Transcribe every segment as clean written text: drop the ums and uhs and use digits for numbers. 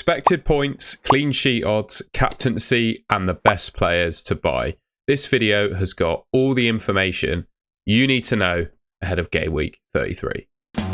Expected points, clean sheet odds, captaincy, and the best players to buy. This video has got all the information you need to know ahead of Game Week 33. Right,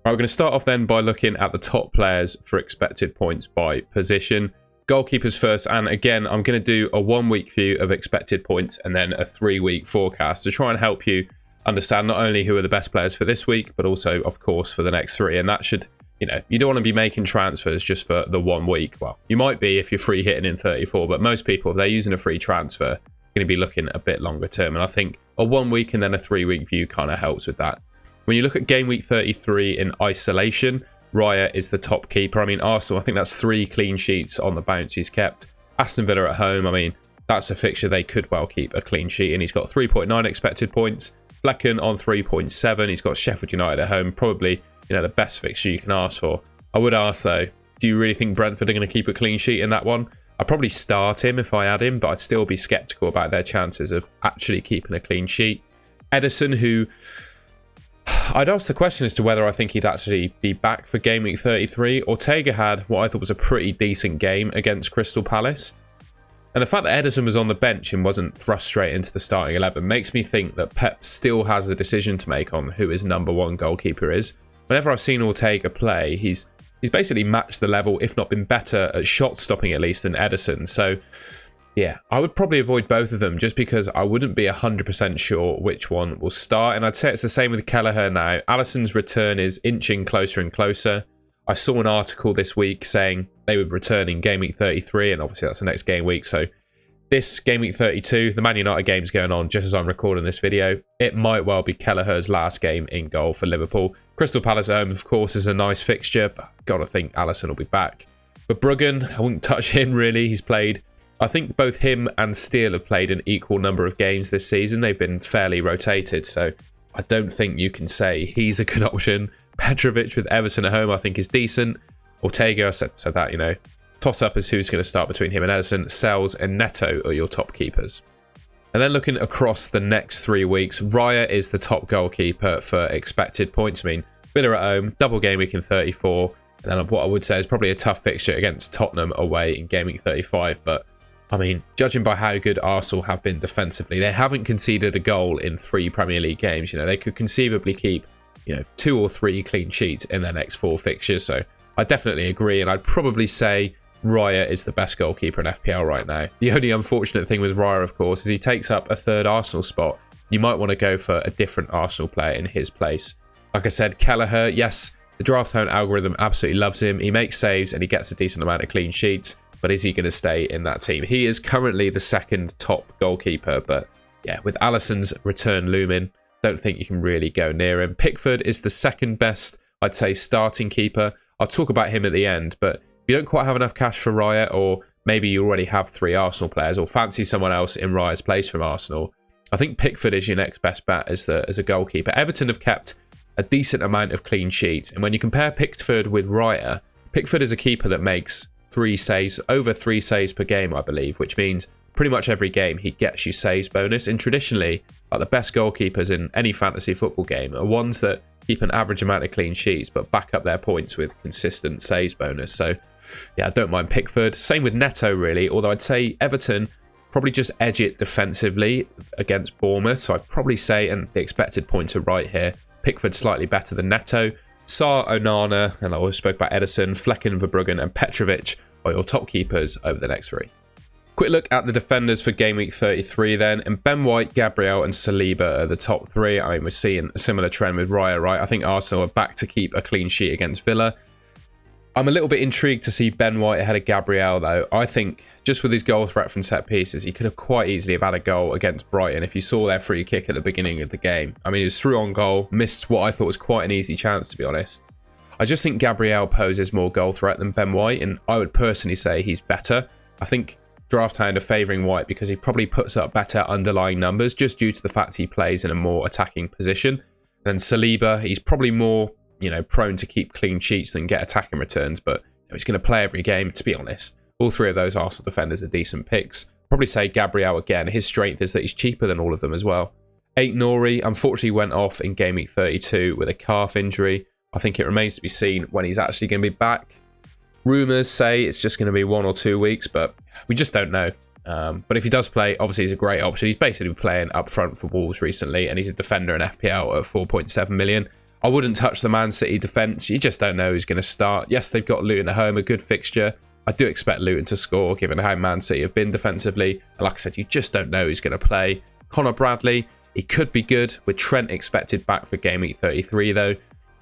we're going to start off then by looking at the top players for expected points by position. Goalkeepers first, and again, I'm going to do a 1 week view of expected points and then a 3 week forecast to try and help you understand not only who are the best players for this week, but also, of course, for the next 3. And that should, you don't want to be making transfers just for the 1 week. Well, you might be if you're free hitting in 34, but most people, if they're using a free transfer, are going to be looking a bit longer term. And I think a 1 week and then a 3 week view kind of helps with that. When you look at Game Week 33 in isolation, Raya is the top keeper. I mean, Arsenal, I think that's 3 clean sheets on the bounce he's kept. Aston Villa at home, I mean, that's a fixture they could well keep a clean sheet. And he's got 3.9 expected points. Flecken on 3.7. He's got Sheffield United at home. Probably, the best fixture you can ask for. I would ask, though, do you really think Brentford are going to keep a clean sheet in that one? I'd probably start him if I had him, but I'd still be sceptical about their chances of actually keeping a clean sheet. Ederson, who I'd ask the question as to whether I think he'd actually be back for Game Week 33. Ortega had what I thought was a pretty decent game against Crystal Palace. And the fact that Ederson was on the bench and wasn't thrust straight into the starting 11 makes me think that Pep still has a decision to make on who his #1 goalkeeper is. Whenever I've seen Ortega play, he's basically matched the level, if not been better at shot stopping at least than Ederson. So yeah, I would probably avoid both of them just because I wouldn't be 100% sure which one will start. And I'd say it's the same with Kelleher now. Alisson's return is inching closer and closer. I saw an article this week saying they would return in Game Week 33, and obviously that's the next game week. So this Game Week 32, the Man United game's going on just as I'm recording this video. It might well be Kelleher's last game in goal for Liverpool. Crystal Palace at home, of course, is a nice fixture, but I've got to think Alisson will be back. But Bruggen, I wouldn't touch him really. He's played, I think both him and Steele have played an equal number of games this season. They've been fairly rotated, so I don't think you can say he's a good option. Petrovic with Everton at home, I think, is decent. Ortega, I said that, toss up as who's going to start between him and Ederson. Sells and Neto are your top keepers. And then looking across the next 3 weeks, Raya is the top goalkeeper for expected points. I mean, Villa at home, double game week in 34. And then what I would say is probably a tough fixture against Tottenham away in game week 35. But I mean, judging by how good Arsenal have been defensively, they haven't conceded a goal in 3 Premier League games. They could conceivably keep 2 or 3 clean sheets in their next 4 fixtures. So I definitely agree, and I'd probably say Raya is the best goalkeeper in FPL right now. The only unfortunate thing with Raya, of course, is he takes up a 3rd Arsenal spot. You might want to go for a different Arsenal player in his place. Like I said, Kelleher, yes, the draft hunt algorithm absolutely loves him. He makes saves and he gets a decent amount of clean sheets, but is he going to stay in that team? He is currently the 2nd top goalkeeper, but yeah, with Alisson's return looming, don't think you can really go near him. Pickford is the 2nd best, I'd say, starting keeper. I'll talk about him at the end, but if you don't quite have enough cash for Raya, or maybe you already have 3 Arsenal players, or fancy someone else in Raya's place from Arsenal, I think Pickford is your next best bet as a goalkeeper. Everton have kept a decent amount of clean sheets, and when you compare Pickford with Raya, Pickford is a keeper that makes 3 saves, over 3 saves per game, I believe, which means pretty much every game he gets you saves bonus. And traditionally, like, the best goalkeepers in any fantasy football game are ones that keep an average amount of clean sheets but back up their points with consistent saves bonus. So yeah, I don't mind Pickford. Same with Neto really, although I'd say Everton probably just edge it defensively against Bournemouth. So I'd probably say, and the expected points are right here, Pickford slightly better than Neto. Sarr, Onana, and I always spoke about Ederson, Flecken, Verbruggen and Petrovic are your top keepers over the next 3. Quick look at the defenders for Game Week 33 then, and Ben White, Gabriel and Saliba are the top 3. I mean, we're seeing a similar trend with Raya, right? I think Arsenal are back to keep a clean sheet against Villa. I'm a little bit intrigued to see Ben White ahead of Gabriel, though. I think just with his goal threat from set pieces, he could have quite easily have had a goal against Brighton if you saw their free kick at the beginning of the game. I mean, he was through on goal, missed what I thought was quite an easy chance, to be honest. I just think Gabriel poses more goal threat than Ben White, and I would personally say he's better. I think Draft Hound are favouring White because he probably puts up better underlying numbers just due to the fact he plays in a more attacking position. And Saliba, he's probably more, prone to keep clean sheets than get attacking returns, but he's going to play every game, to be honest. All 3 of those Arsenal defenders are decent picks. Probably say Gabriel again. His strength is that he's cheaper than all of them as well. 8 Nori unfortunately went off in game week 32 with a calf injury. I think it remains to be seen when he's actually going to be back. Rumours say it's just going to be 1 or 2 weeks, but we just don't know. But if he does play, obviously he's a great option. He's basically playing up front for Wolves recently, and he's a defender in FPL at 4.7 million. I wouldn't touch the Man City defence. You just don't know who's going to start. Yes, they've got Luton at home, a good fixture. I do expect Luton to score, given how Man City have been defensively. And like I said, you just don't know who's going to play. Connor Bradley, he could be good, with Trent expected back for game week 33 though.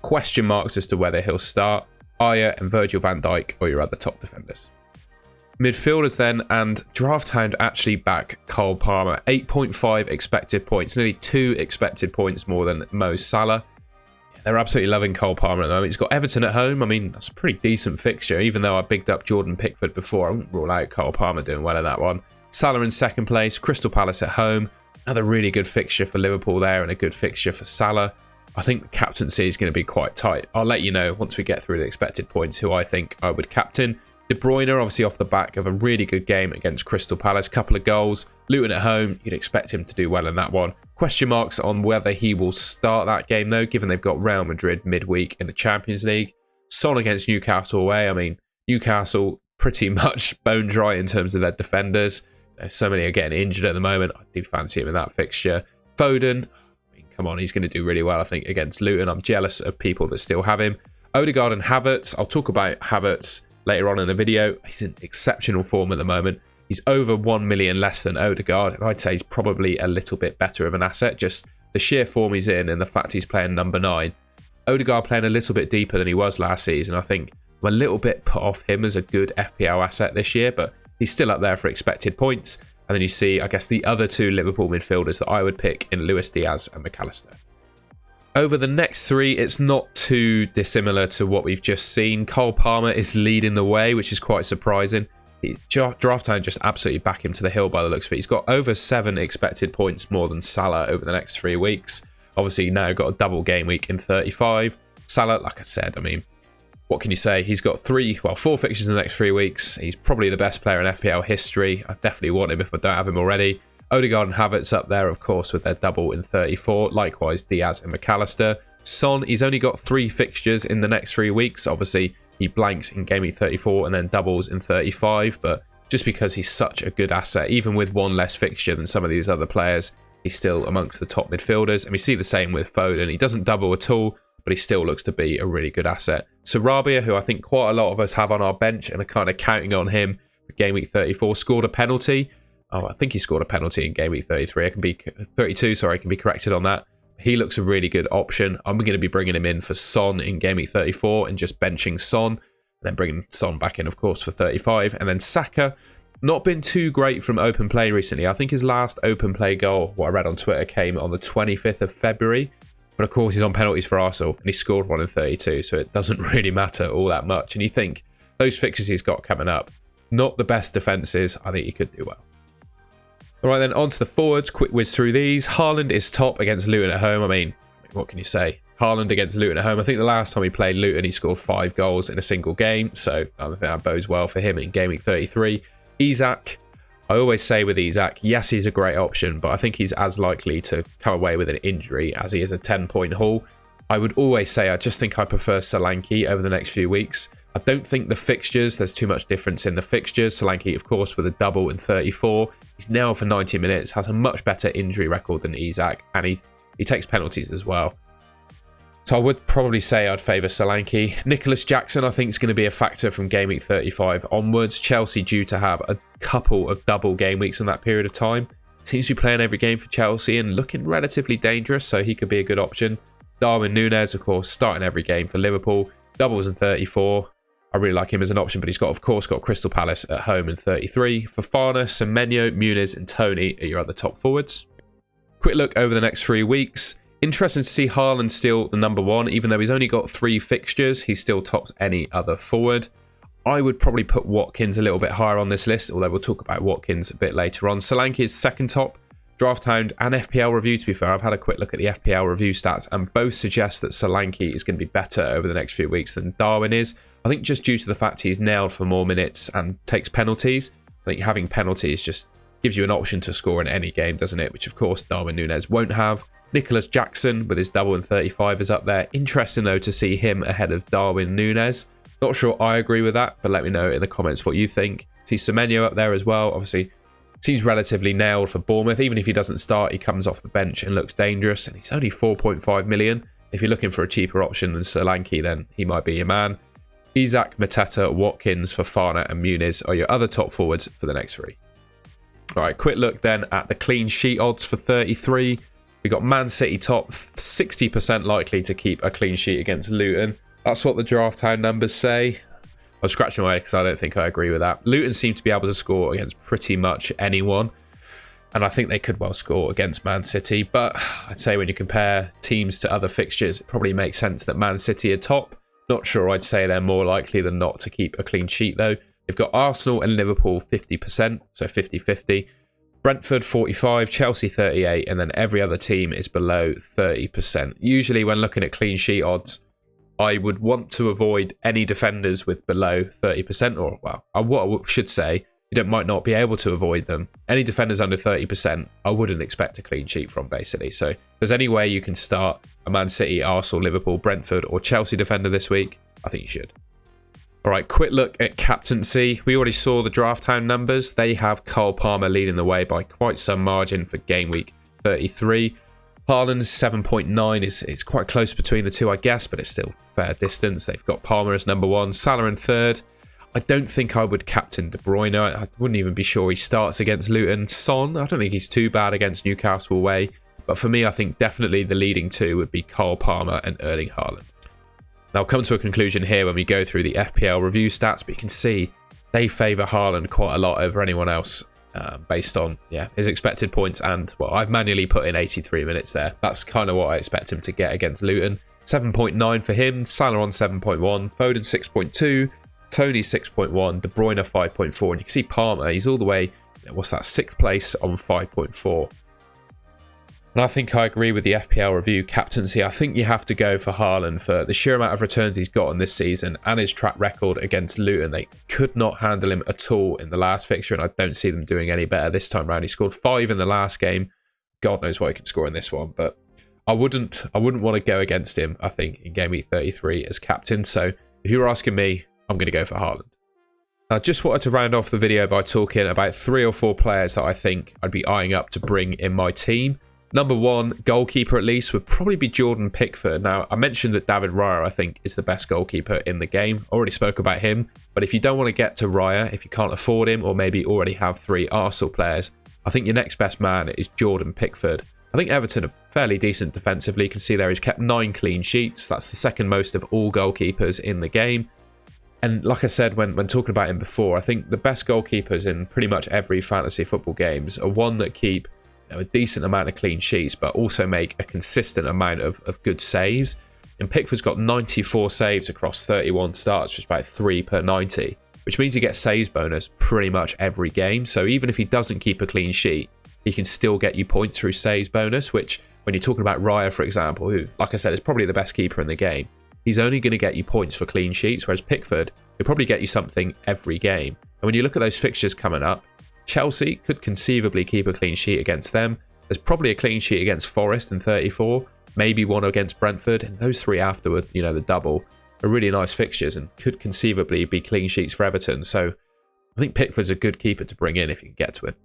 Question marks as to whether he'll start. Aya and Virgil van Dijk are your other top defenders. Midfielders then, and Draft Hound actually back Cole Palmer. 8.5 expected points, nearly 2 expected points more than Mo Salah. They're absolutely loving Cole Palmer at the moment. He's got Everton at home. I mean, that's a pretty decent fixture. Even though I bigged up Jordan Pickford before, I wouldn't rule out Cole Palmer doing well in that one. Salah in second place, Crystal Palace at home. Another really good fixture for Liverpool there, and a good fixture for Salah. I think the captaincy is going to be quite tight. I'll let you know once we get through the expected points who I think I would captain. De Bruyne, obviously off the back of a really good game against Crystal Palace, couple of goals. Luton at home, you'd expect him to do well in that one. Question marks on whether he will start that game though, given they've got Real Madrid midweek in the Champions League. Son against Newcastle away. I mean, Newcastle pretty much bone dry in terms of their defenders. So many are getting injured at the moment. I do fancy him in that fixture. Foden, I mean, come on, he's going to do really well, I think, against Luton. I'm jealous of people that still have him. Odegaard and Havertz. I'll talk about Havertz later on in the video. He's in exceptional form at the moment. He's over 1 million less than Odegaard, and I'd say he's probably a little bit better of an asset. Just the sheer form he's in and the fact he's playing number 9. Odegaard playing a little bit deeper than he was last season. I think I'm a little bit put off him as a good FPL asset this year, but he's still up there for expected points. And then you see, I guess, the other 2 Liverpool midfielders that I would pick in Luis Diaz and McAllister. Over the next 3, it's not too dissimilar to what we've just seen. Cole Palmer is leading the way, which is quite surprising. Draft Time just absolutely back him to the hill by the looks of it. He's got over 7 expected points more than Salah over the next 3 weeks. Obviously now got a double game week in 35. Salah, like I said, I mean, what can you say? He's got 4 fixtures in the next 3 weeks. He's probably the best player in FPL history. I definitely want him if I don't have him already. Odegaard and Havertz up there, of course, with their double in 34. Likewise, Diaz and McAllister. Son, he's only got 3 fixtures in the next 3 weeks. Obviously, he blanks in game week 34 and then doubles in 35. But just because he's such a good asset, even with 1 less fixture than some of these other players, he's still amongst the top midfielders. And we see the same with Foden. He doesn't double at all, but he still looks to be a really good asset. Sarabia, who I think quite a lot of us have on our bench and are kind of counting on him for game week 34, scored a penalty. Oh, I think he scored a penalty in game week 33. I can be 32. Sorry, I can be corrected on that. He looks a really good option. I'm going to be bringing him in for Son in game week 34 and just benching Son, and then bringing Son back in, of course, for 35. And then Saka, not been too great from open play recently. I think his last open play goal, what I read on Twitter, came on the 25th of February. But of course, he's on penalties for Arsenal, and he scored 1 in 32, so it doesn't really matter all that much. And you think those fixtures he's got coming up, not the best defences. I think he could do well. All right, then on to the forwards. Quick whiz through these. Haaland is top against Luton at home. I mean, what can you say? Haaland against Luton at home. I think the last time he played Luton, he scored 5 goals in a single game. So I think that bodes well for him in game week 33. Isak, I always say with Isak, yes, he's a great option, but I think he's as likely to come away with an injury as he is a 10-point haul. I would always say I just think I prefer Solanke over the next few weeks. I don't think the fixtures, there's too much difference in the fixtures. Solanke, of course, with a double in 34. He's now for 90 minutes, has a much better injury record than Isak, and he takes penalties as well. So I would probably say I'd favour Solanke. Nicholas Jackson, I think, is going to be a factor from game week 35 onwards. Chelsea due to have a couple of double game weeks in that period of time. Seems to be playing every game for Chelsea and looking relatively dangerous, so he could be a good option. Darwin Núñez, of course, starting every game for Liverpool. Doubles in 34. I really like him as an option, but he's got, of course, got Crystal Palace at home in 33. Fofana, Semenyo, Muniz and Tony are your other top forwards. Quick look over the next 3 weeks. Interesting to see Haaland still the number 1. Even though he's only got 3 fixtures, he still tops any other forward. I would probably put Watkins a little bit higher on this list, although we'll talk about Watkins a bit later on. Solanke is second top. Draft Hound and FPL Review, to be fair, I've had a quick look at the FPL Review stats and both suggest that Solanke is going to be better over the next few weeks than Darwin is. I think just due to the fact he's nailed for more minutes and takes penalties. I think having penalties just gives you an option to score in any game, doesn't it? Which, of course, Darwin Núñez won't have. Nicholas Jackson with his double and 35 is up there. Interesting, though, to see him ahead of Darwin Núñez. Not sure I agree with that, but let me know in the comments what you think. See Semenyo up there as well. Obviously, seems relatively nailed for Bournemouth. Even if he doesn't start, he comes off the bench and looks dangerous. And he's only 4.5 million. If you're looking for a cheaper option than Solanke, then he might be your man. Isak, Mateta, Watkins, Fofana and Muniz are your other top forwards for the next 3. All right, quick look then at the clean sheet odds for 33. We got Man City top, 60% likely to keep a clean sheet against Luton. That's what the Draft Hound numbers say. I'm scratching my head because I don't think I agree with that. Luton seem to be able to score against pretty much anyone. And I think they could well score against Man City. But I'd say when you compare teams to other fixtures, it probably makes sense that Man City are top. Not sure I'd say they're more likely than not to keep a clean sheet though. They've got Arsenal and Liverpool 50%, so 50-50. Brentford 45, Chelsea 38, and then every other team is below 30%. Usually when looking at clean sheet odds, I would want to avoid any defenders with below 30%, or well, what I should say, you might not be able to avoid them. Any defenders under 30%, I wouldn't expect a clean sheet from, basically. So if there's any way you can start a Man City, Arsenal, Liverpool, Brentford, or Chelsea defender this week, I think you should. All right, quick look at captaincy. We already saw the Draft Hound numbers. They have Cole Palmer leading the way by quite some margin for game week 33. Haaland's 7.9 is quite close between the two, I guess, but it's still fair distance. They've got Palmer as number 1, Salah in 3rd. I don't think I would captain De Bruyne. I wouldn't even be sure he starts against Luton. Son, I don't think he's too bad against Newcastle away. But for me, I think definitely the leading 2 would be Cole Palmer and Erling Haaland. Now, I'll come to a conclusion here when we go through the FPL review stats, but you can see they favour Haaland quite a lot over anyone else based on his expected points. And, well, I've manually put in 83 minutes there. That's kind of what I expect him to get against Luton. 7.9 for him, Salah on 7.1, Foden 6.2, Tony 6.1, De Bruyne 5.4. And you can see Palmer, he's all the way, what's that, 6th place on 5.4. And I think I agree with the FPL review captaincy. I think you have to go for Haaland for the sheer amount of returns he's gotten this season and his track record against Luton. They could not handle him at all in the last fixture, and I don't see them doing any better this time round. He scored 5 in the last game. God knows what he could score in this one, but I wouldn't want to go against him, I think, in game week 33 as captain. So if you were asking me, I'm going to go for Haaland. I just wanted to round off the video by talking about 3 or 4 players that I think I'd be eyeing up to bring in my team. Number 1, goalkeeper at least, would probably be Jordan Pickford. Now, I mentioned that David Raya, I think, is the best goalkeeper in the game. Already spoke about him. But if you don't want to get to Raya, if you can't afford him, or maybe already have 3 Arsenal players, I think your next best man is Jordan Pickford. I think Everton are fairly decent defensively. You can see there he's kept 9 clean sheets. That's the second most of all goalkeepers in the game. And like I said when talking about him before, I think the best goalkeepers in pretty much every fantasy football games are one that keep a decent amount of clean sheets, but also make a consistent amount of good saves. And Pickford's got 94 saves across 31 starts, which is about 3 per 90, which means he gets saves bonus pretty much every game. So even if he doesn't keep a clean sheet, he can still get you points through saves bonus, which when you're talking about Raya, for example, who, like I said, is probably the best keeper in the game, he's only going to get you points for clean sheets, whereas Pickford, he'll probably get you something every game. And when you look at those fixtures coming up, Chelsea could conceivably keep a clean sheet against them. There's probably a clean sheet against Forest in 34, maybe one against Brentford, and those 3 afterward, the double, are really nice fixtures and could conceivably be clean sheets for Everton. So I think Pickford's a good keeper to bring in if you can get to him.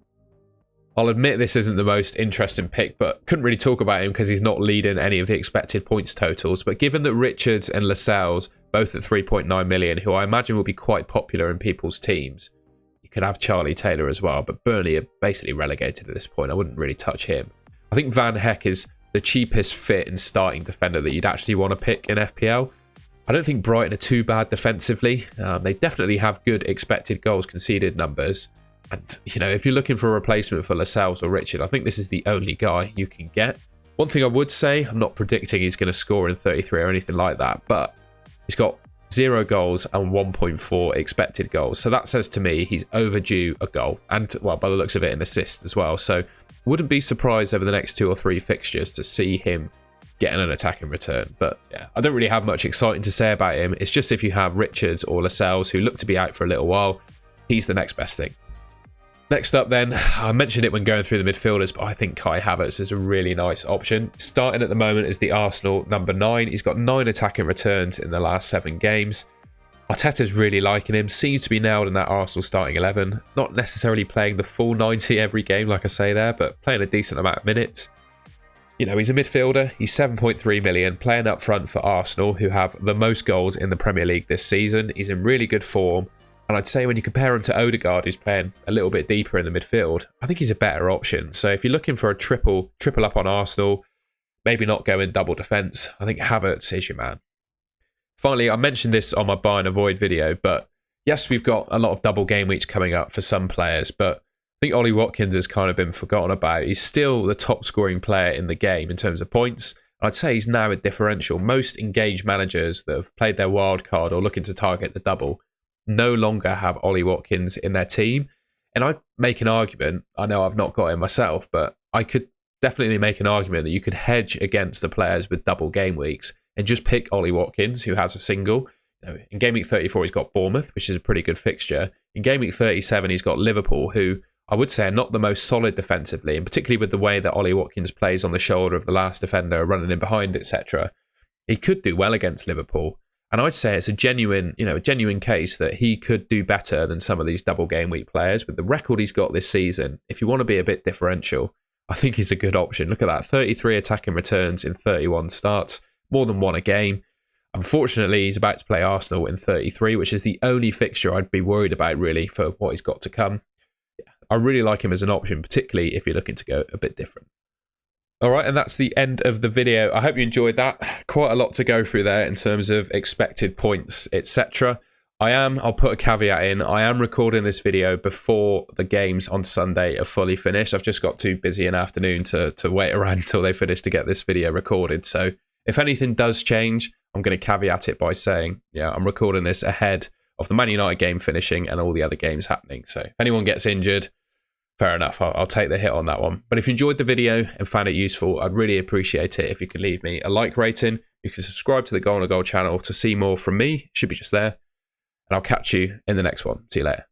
I'll admit this isn't the most interesting pick, but couldn't really talk about him because he's not leading any of the expected points totals. But given that Richards and Lascelles, both at 3.9 million, who I imagine will be quite popular in people's teams, could have Charlie Taylor as well, but Burnley are basically relegated at this point. I wouldn't really touch him. I think Van Heck is the cheapest fit and starting defender that you'd actually want to pick in FPL. I don't think Brighton are too bad defensively. They definitely have good expected goals conceded numbers. And, if you're looking for a replacement for Lascelles or Richard, I think this is the only guy you can get. One thing I would say, I'm not predicting he's going to score in 33 or anything like that, but he's got 0 goals and 1.4 expected goals. So that says to me he's overdue a goal and, well, by the looks of it, an assist as well. So wouldn't be surprised over the next 2 or 3 fixtures to see him getting an attacking return. But yeah, I don't really have much exciting to say about him. It's just if you have Richards or Lascelles who look to be out for a little while, he's the next best thing. Next up then, I mentioned it when going through the midfielders, but I think Kai Havertz is a really nice option. Starting at the moment is the Arsenal number 9. He's got 9 attacking returns in the last 7 games. Arteta's really liking him, seems to be nailed in that Arsenal starting 11. Not necessarily playing the full 90 every game, like I say there, but playing a decent amount of minutes. You know, he's a midfielder, he's 7.3 million, playing up front for Arsenal, who have the most goals in the Premier League this season. He's in really good form. And I'd say when you compare him to Odegaard, who's playing a little bit deeper in the midfield, I think he's a better option. So if you're looking for a triple up on Arsenal, maybe not going double defence, I think Havertz is your man. Finally, I mentioned this on my buy and avoid video, but yes, we've got a lot of double game weeks coming up for some players, but I think Ollie Watkins has kind of been forgotten about. He's still the top scoring player in the game in terms of points. I'd say he's now a differential. Most engaged managers that have played their wild card or looking to target the double no longer have Ollie Watkins in their team. And I'd make an argument, I know I've not got him myself, but I could definitely make an argument that you could hedge against the players with double game weeks and just pick Ollie Watkins, who has a single. You know, in Game Week 34, he's got Bournemouth, which is a pretty good fixture. In Game Week 37, he's got Liverpool, who I would say are not the most solid defensively, and particularly with the way that Ollie Watkins plays on the shoulder of the last defender, running in behind, etc. He could do well against Liverpool. And I'd say it's a genuine case that he could do better than some of these double game week players. With the record he's got this season, if you want to be a bit differential, I think he's a good option. Look at that, 33 attacking returns in 31 starts, more than 1 a game. Unfortunately, he's about to play Arsenal in 33, which is the only fixture I'd be worried about really for what he's got to come. I really like him as an option, particularly if you're looking to go a bit different. All right, and that's the end of the video. I hope you enjoyed that. Quite a lot to go through there in terms of expected points, etc. I'll put a caveat in, I am recording this video before the games on Sunday are fully finished. I've just got too busy an afternoon to wait around until they finish to get this video recorded. So if anything does change, I'm going to caveat it by saying, yeah, I'm recording this ahead of the Man United game finishing and all the other games happening. So if anyone gets injured, fair enough, I'll take the hit on that one. But if you enjoyed the video and found it useful, I'd really appreciate it if you could leave me a like rating. You can subscribe to the Goal on a Goal channel to see more from me. It should be just there. And I'll catch you in the next one. See you later.